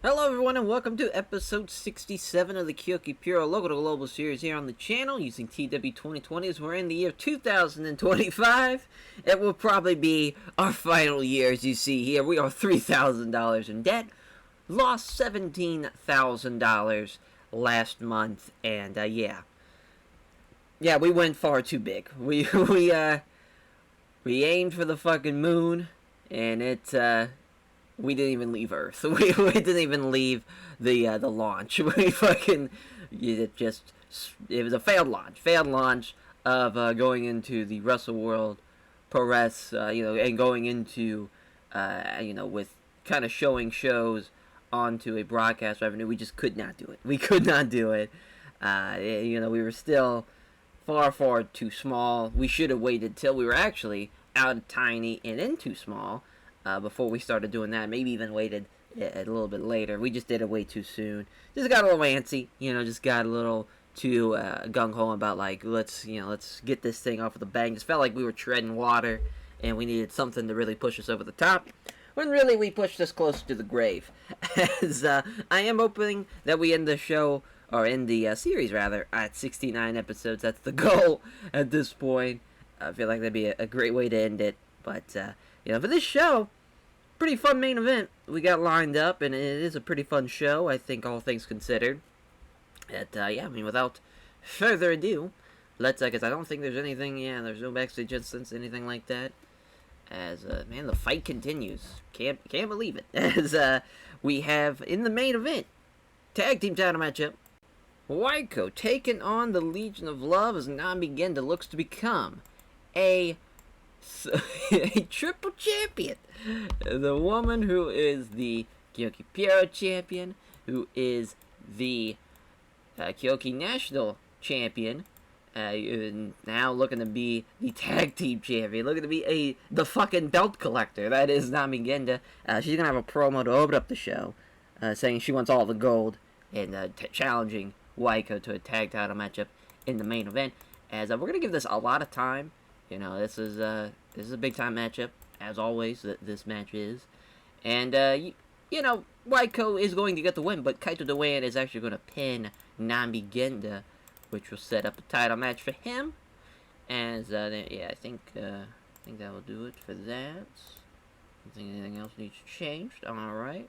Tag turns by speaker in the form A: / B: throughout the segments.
A: Hello everyone and welcome to episode 67 of the TEW local to global series here on the channel using TEW 2020 as we're in the year 2025. It will probably be our final year. As you see here, we are $3,000 in debt, lost $17,000 last month, and yeah, we went far too big. We aimed for the fucking moon, and we didn't even leave Earth. We didn't even leave the launch. We fucking it was a failed launch of going into the Russell World Pro-Res, and going into with kind of showing shows onto a broadcast revenue. We just could not do it. We could not do it. We were still far too small. We should have waited till we were actually out tiny and in too small before we started doing that. Maybe even waited a little bit later. We just did it way too soon. Just got a little antsy, just got a little too gung ho about like let's get this thing off with a bang. Just felt like we were treading water, and we needed something to really push us over the top. When really we pushed us closer to the grave. As I am hoping that we end the show, or end the series rather, at 69 episodes. That's the goal at this point. I feel like that'd be a great way to end it. But for this show, pretty fun main event we got lined up, and it is a pretty fun show, I think, all things considered. Without further ado, let's, because I don't think there's anything, there's no backstage incidents, anything like that. As, the fight continues. Can't believe it. As, we have, in the main event, tag team title matchup, Waiko taking on the Legion of Love as Nami Genda looks to become a triple champion. The woman who is the Kyoki Pyro champion, who is the Kyoki National champion, now looking to be the tag team champion, looking to be the fucking belt collector. That is Nami Genda. She's gonna have a promo to open up the show, saying she wants all the gold, and challenging Waiko to a tag title matchup in the main event. As we're gonna give this a lot of time. This is a big time matchup, as always. This match is, and Waiko is going to get the win, but Kaito Dewan is actually going to pin Nami Genda, which will set up a title match for him. As I think that will do it for that. I don't think anything else needs changed. All right.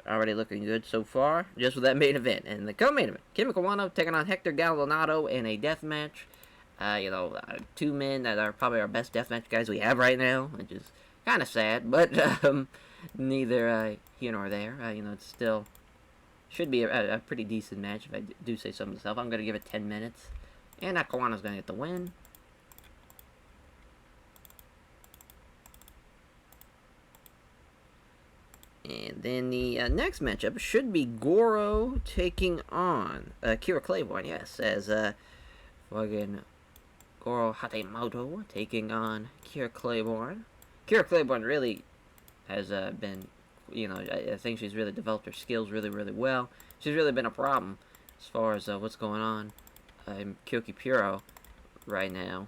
A: Already looking good so far, just with that main event. And the co-main event, Kimi Kawano taking on Hector Galdonado in a death match. Two men that are probably our best deathmatch guys we have right now, which is kind of sad, but neither here nor there. It still should be a pretty decent match if I do say so myself. I'm going to give it 10 minutes, and Kawano's going to get the win. And then the next matchup should be Goro taking on Kira Claiborne, yes, as fucking Goro Hatemoto taking on Kira Claiborne. Kira Claiborne really has been, I think she's really developed her skills really well. She's really been a problem as far as what's going on in Kyoki Pyro right now.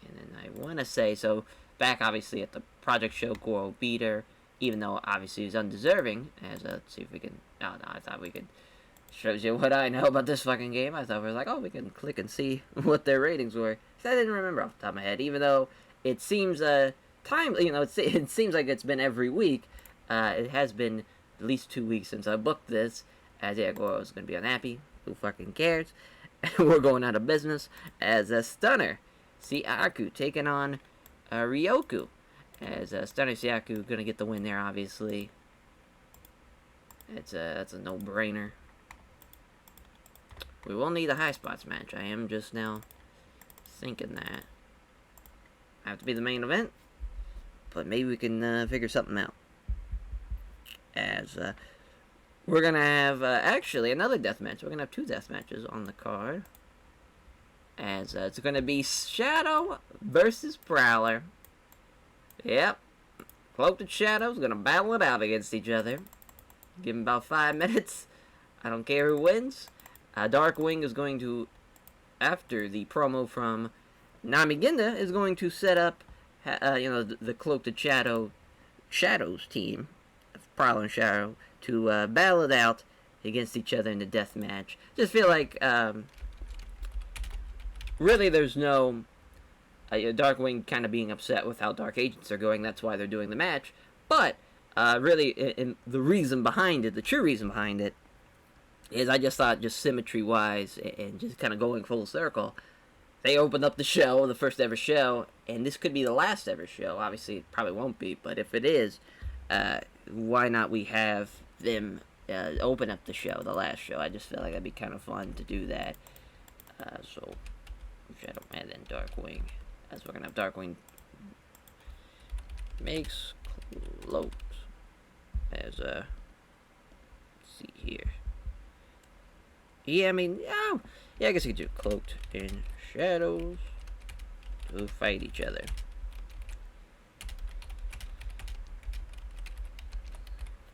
A: And then I want to say, so back obviously at the Project Show, Goro beat her, even though obviously he's undeserving. As let's see if we can. Oh no, I thought we could. Shows you what I know about this fucking game. I thought we were like, oh, we can click and see what their ratings were. I didn't remember off the top of my head, even though it seems it seems like it's been every week. It has been at least 2 weeks since I booked this. As Goro's gonna be unhappy. Who fucking cares? We're going out of business. As a Stunner Siaku taking on Ryoku. As Stunner Siaku gonna get the win there, obviously. That's a no-brainer. We will need a high spots match. I am just now thinking that. Have to be the main event, but maybe we can figure something out. As we're gonna have actually another death match. We're gonna have 2 death matches on the card. As it's gonna be Shadow versus Prowler. Yep, Cloaked Shadow's gonna battle it out against each other. Give them about 5 minutes. I don't care who wins. Darkwing is going to, after the promo from Nami Genda, is going to set up, the Cloaked Shadows team, Prowler and Shadow to battle it out against each other in the death match. Just feel like really there's no Darkwing kind of being upset with how Dark Agents are going. That's why they're doing the match. But really, the reason behind it, the true reason behind it, is I just thought, just symmetry-wise, and just kind of going full circle, they opened up the show, the first ever show, and this could be the last ever show. Obviously, it probably won't be, but if it is, why not we have them open up the show, the last show? I just feel like that'd be kind of fun to do that. So, Shadow Man and Darkwing, as we're gonna have Darkwing makes cloaks as let's see here. Yeah, I mean, yeah, I guess you could do cloaked in shadows to fight each other.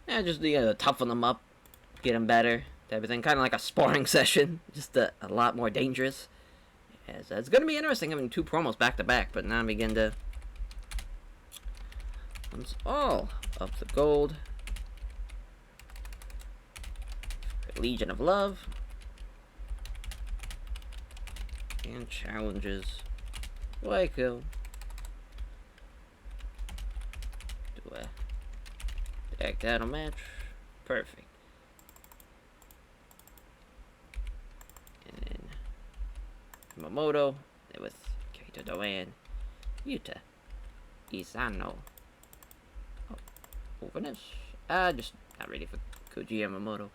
A: Yeah, just toughen them up, get them better, everything. Kind of like a sparring session, just a lot more dangerous. As it's going to be interesting having two promos back to back, but now I begin to. Once all of the gold. Legion of Love. And challenges Waco to a tag title match. Perfect. And then Yamamoto with Keita Doan, Yuta Isano. Oh, openness. Just not ready for Koji Yamamoto.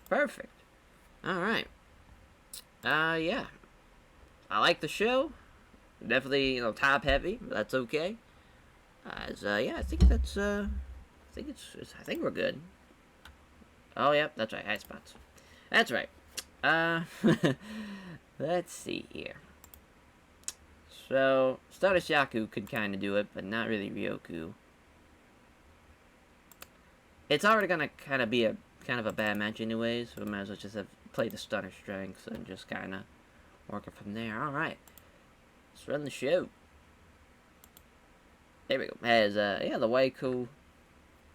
A: Perfect. Alright. Yeah. I like the show. Definitely, top heavy, but that's okay. Yeah, I think that's, I think we're good. Oh, yeah, that's right, high spots. That's right. Let's see here. So, Stardust Yaku could kind of do it, but not really Ryoku. It's already gonna kind of be a bad match anyways, so we might as well just have played the Stunner strengths and just kind of work it from there. Alright. Let's run the show. There we go. As, yeah, the Waco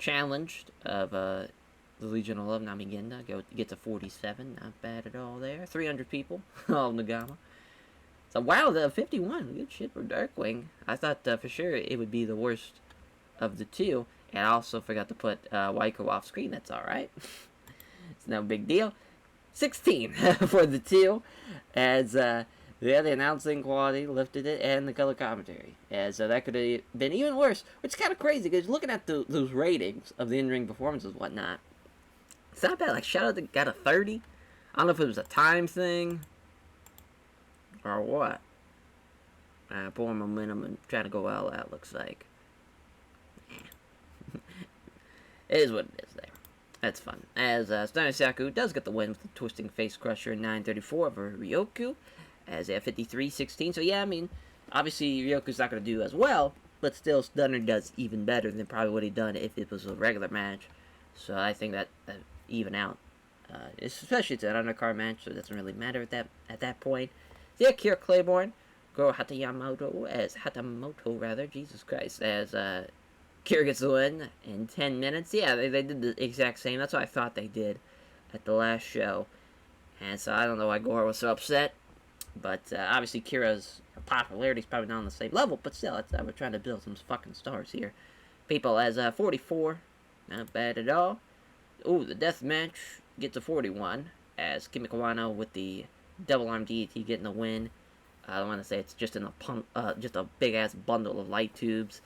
A: challenged of, the Legion of Love Namigenda. Get to 47. Not bad at all there. 300 people. All Nagama. So, wow, the 51. Good shit for Darkwing. I thought, for sure, it would be the worst of the two. And I also forgot to put, Waco off screen. That's alright. It's no big deal. 16 for the two. As, yeah, the announcing quality lifted it, and the color commentary. As that could have been even worse, which is kind of crazy, because looking at those ratings of the in-ring performances and whatnot, it's not bad. Like, Shadow got a 30. I don't know if it was a time thing, or what. Pulling momentum and trying to go all out, looks like. It is what it is there. That's fun. As Steiner Saku does get the win with the Twisting Face Crusher in 934 over Ryoku. As they have 53-16. So, yeah, I mean, obviously, Ryoku's not going to do as well, but still, Stunner does even better than probably what he'd done if it was a regular match. So, I think that even out. Especially it's an undercard match, so it doesn't really matter at that point. So, yeah, Kira Claiborne, Goro Hatamoto, Jesus Christ, as Kira gets the win in 10 minutes. Yeah, they did the exact same. That's what I thought they did at the last show. And so, I don't know why Goro was so upset. But, obviously, Kira's popularity is probably not on the same level, but still, we're trying to build some fucking stars here. People as 44, not bad at all. Ooh, the death match gets a 41, as Kimi Kawano with the double arm DDT getting the win. I don't want to say it's just in just a big-ass bundle of light tubes.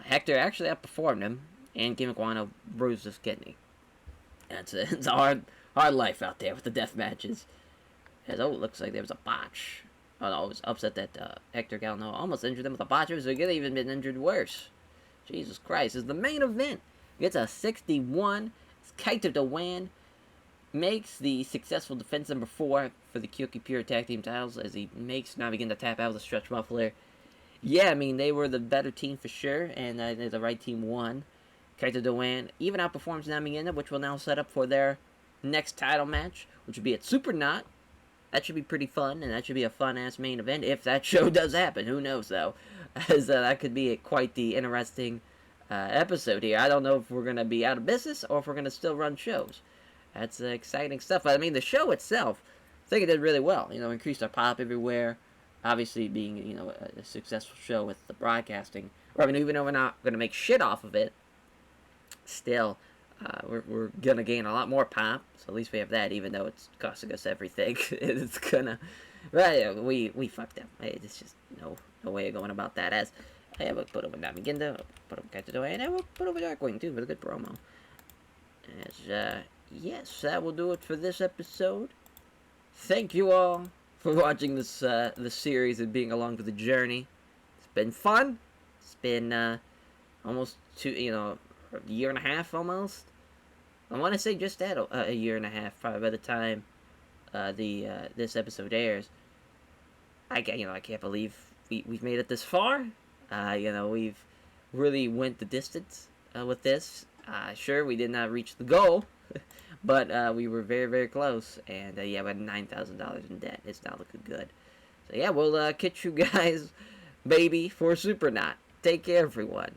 A: Hector actually outperformed him, and Kimi Kawano bruised his kidney. It's a hard life out there with the death matches. As, it looks like there was a botch. Oh, no, it was upset that Hector Galno almost injured him with a botch. So he could have even been injured worse. Jesus Christ. This is the main event. Gets a 61. It's Kaito Doan. Makes the successful defense number 4 for the Kyoki Pure Tag Team titles as he makes now begin to tap out with a stretch muffler. Yeah, I mean, they were the better team for sure, and the right team won. Kaito Doan even outperforms Namigenda, which will now set up for their next title match, which would be at Super Knot. That should be pretty fun, and that should be a fun-ass main event if that show does happen. Who knows, though? As that could be quite the interesting episode here. I don't know if we're gonna be out of business or if we're gonna still run shows. That's exciting stuff. I mean, the show itself, I think it did really well. Increased our pop everywhere. Obviously, being a successful show with the broadcasting. Or I mean, even though we're not gonna make shit off of it, still, we're gonna gain a lot more pop. So at least we have that, even though it's costing us everything. It's gonna, right? We fucked them. It's just no way of going about that. As I will put over Namiginda, put over Kaito, and I will put over Darkwing too with a good promo. As yes, that will do it for this episode. Thank you all for watching this series and being along for the journey. It's been fun. It's been almost a year and a half almost. I want to say just that a year and a half probably by the time this episode airs. I can't believe we've made it this far. We've really went the distance with this. Sure, we did not reach the goal, but we were very, very close. And we had $9,000 in debt. It's not looking good. So yeah, we'll catch you guys, baby, for Supernaut. Take care, everyone.